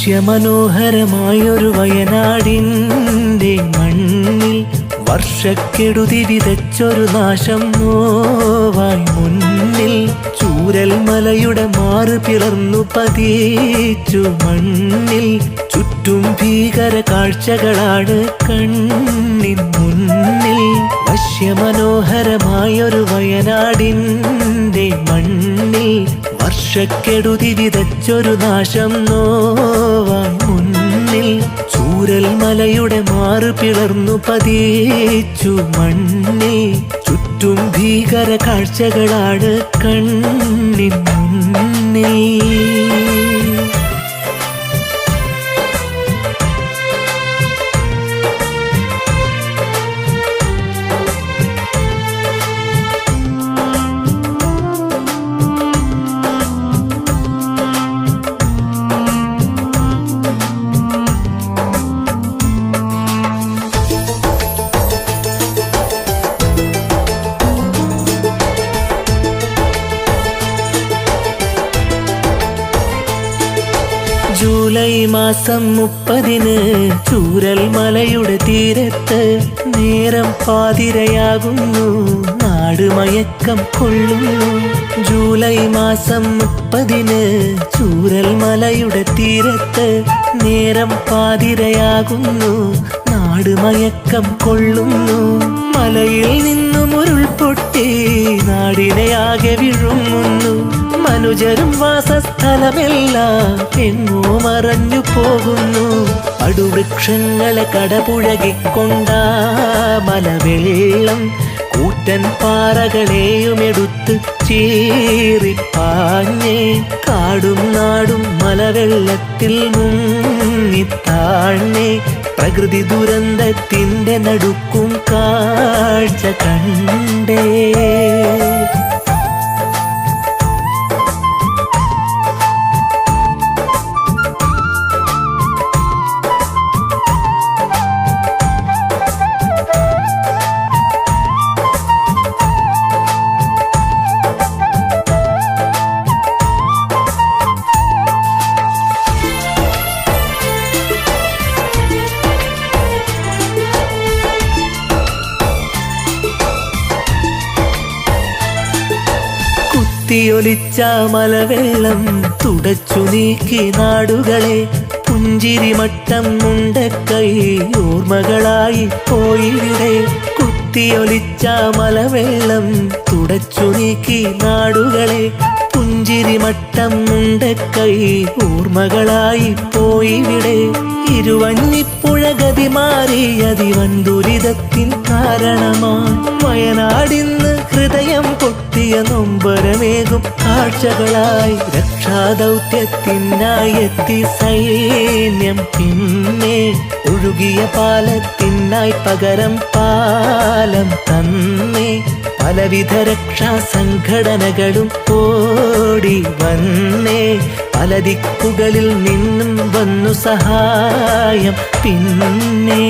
വശ്യമനോഹരമായൊരു വയനാടിൻ്റെ മണ്ണിൽ വർഷക്കെടുതി വിതച്ചൊരു നാശം നോവായി മുന്നിൽ. ചൂരൽ മലയുടെ മാറ് പിളർന്നു പതിച്ചു മണ്ണിൽ. ചുറ്റും ഭീകര കാഴ്ചകളാണ് കണ്ണിൻ മുന്നിൽ. വശ്യമനോഹരമായൊരു വയനാടിൻ്റെ മണ്ണിൽ വർഷക്കെടുതി വിതച്ചൊരു നാശം നോവായി മുന്നിൽ. ചൂരൽ മലയുടെ മാറ് പിളർന്നു പതിച്ചു മണ്ണിൽ. ചുറ്റും ഭീകര കാഴ്ചകളാണ് കണ്ണിൻ മുന്നിൽ. ജൂലൈ മാസം 30 ചൂരൽ മലയുടെ തീരത്ത് നേരം പാതിരയാകുന്നു, നാട് മയക്കം കൊള്ളുന്നു. ജൂലൈ മാസം 30 ചൂരൽ മലയുടെ തീരത്ത് നേരം പാതിരയാകുന്നു, നാട് മയക്കം കൊള്ളുന്നു. മലയിൽ നിന്നും ഉരുൾപൊട്ടി നാടിനെ ആകെ വിഴുങ്ങുന്നു. മനുജരും വാസസ്ഥലമെല്ലാം എങ്ങോ മറഞ്ഞു പോകുന്നു. അടുവൃക്ഷങ്ങളെ കടപുഴകിക്കൊണ്ട മലവെള്ളം കൂറ്റൻ പാറകളെയും എടുത്ത് ചീറിപ്പാഞ്ഞേ. കാടും നാടും മലവെള്ളത്തിൽ മുങ്ങിത്താഴ്ന്നേ. പ്രകൃതി ദുരന്തത്തിൻ്റെ നടുക്കും കാഴ്ച കണ്ടേ. കുത്തിയൊലിച്ച മലവെള്ളം തുടച്ചു നീക്കി നാടുകളെ. പുഞ്ചിരിമട്ടം മുണ്ടക്കൈ ഓർമ്മകളായി പോയിവിടെ. കുത്തിയൊലിച്ച മലവെള്ളം തുടച്ചു നീക്കി നാടുകളെ. പുഞ്ചിരിമട്ടം മുണ്ടക്കൈ ഓർമ്മകളായി പോയിവിടെ. ഇരുവഞ്ഞിപ്പുഴ ഗതി മാറി അതിവൻ ദുരിതത്തിൻ കാരണമായി. വയനാടിന്ന് ഹൃദയം പൊട്ടിയ നൊമ്പരമേകും കാഴ്ചകളായി. രക്ഷാദൗത്യത്തിനായി എത്തി സൈന്യം, പിന്നെ ഒഴുകിയ പാലത്തിനായി പകരം പാലം തന്നേ. പലവിധ രക്ഷാ സംഘടനകളും ഓടി വന്നേ. പല ദിക്കുകളിൽ നിന്നും വന്നു സഹായം പിന്നെ.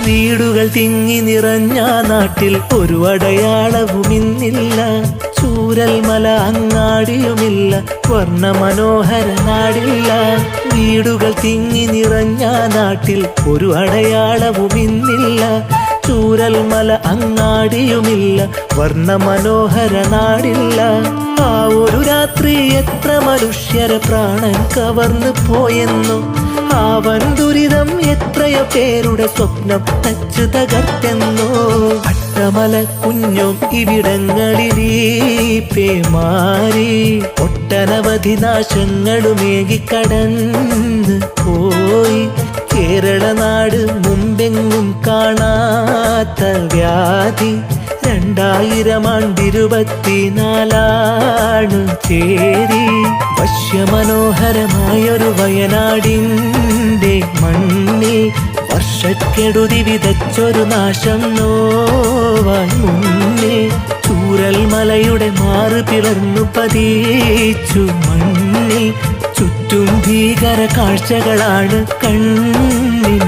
വീടുകൾ തിങ്ങി നിറഞ്ഞ നാട്ടിൽ ഒരു അടയാളവും ഇന്നില്ല. ചൂരൽ മല അങ്ങാടിയുമില്ല, വർണ്ണമനോഹര നാടില്ല. വീടുകൾ തിങ്ങി നിറഞ്ഞ നാട്ടിൽ ഒരു അടയാളവും ഇന്നില്ല. ചൂരൽ മല അങ്ങാടിയുമില്ല, വർണ്ണമനോഹര നാടില്ല. ആ ഒരു രാത്രി എത്ര മനുഷ്യരെ പ്രാണൻ കവർന്നു പോയെന്നോ. ആവൻ ദുരിതം എത്രയോ പേരുടെ സ്വപ്നം തച്ചു തകർത്തെന്നോ. അട്ടമല കുഞ്ഞും ഇവിടങ്ങളിലീ പേമാരി ഒട്ടനവധി നാശങ്ങളുമേകി കടന്ന് പോയി. കേരളനാട് മുമ്പെങ്ങും കാണാത്ത വ്യാധി 2024 ചേരി വശ്യമനോഹരമായൊരു വയനാടിൻ്റെ മണ്ണിൽ വർഷക്കെടുതി വിതച്ചൊരു നാശം നോവാൻ മുന്നിൽ ചൂരൽ മലയുടെ മാറ് പിളർന്നു പതിച്ചു മണ്ണിൽ ചുറ്റും ഭീകര കാഴ്ചകളാണ് കണ്ണിൻ